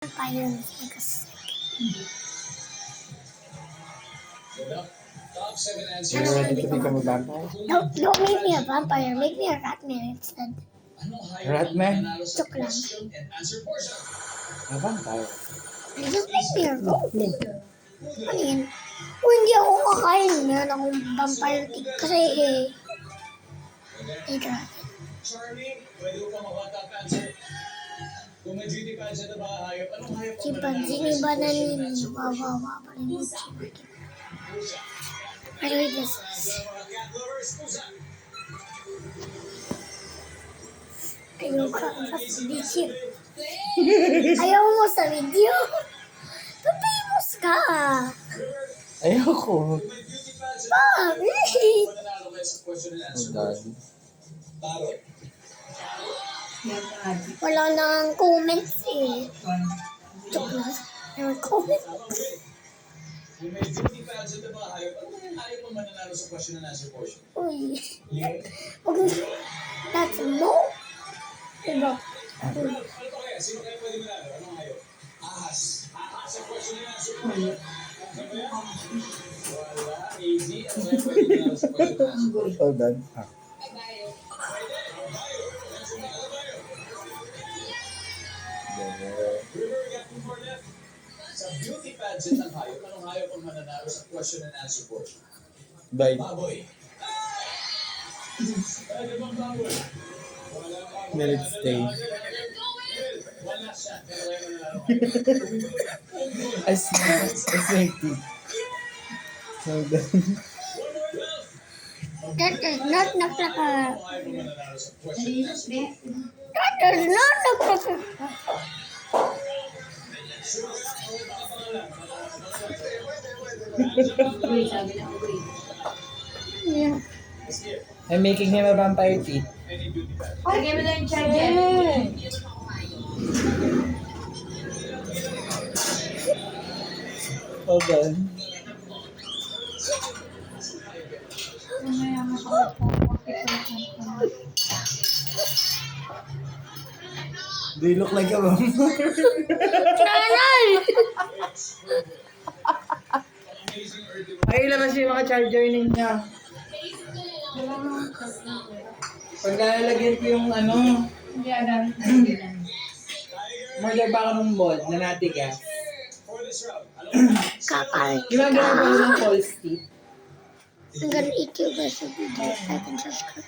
Vampires make us You're ready to become a vampire? No, don't make me a vampire. Make me a rat man instead. Ratman? Joke lang. A vampire? Just make me a rogue. Ano yun? Kung hindi ako kakain, meron akong vampire tick kasi rat. Chimpanzee ba na wawawa pa rin yung chimpanzee. Pero this is... Ayaw ka sa video. Ayaw mo sa video? Papimos ka. Ayoko. Bakit? Oh, daddy. Wala nang comments eh. Joke lang. May comments. Uy. That's no. Diba? Oh, dad. Sa beauty pageant ng hayop, anong hayop ang mananalo sa question and answer portion? Bye. Baboy. Pwede bang baboy? Let it stay. One last shot. Pero kayo mananalo. I think. So then. That does not look like a... Anong hayop ang mananalo sa question and answer portion? That does not look like a... Yeah. I'm making him a vampire teeth. Lagyan mo na yung charger. Hold on. Do you look like a vampire? Nanay! Ay, labas yung mga charger ninyo. Pag nalalagyan ko yung ano, Hindi agad. murder baka mong ball na natigas. Kakain Ginagawa ko ng false teeth. I'm gonna eat you guys a video. Like and subscribe.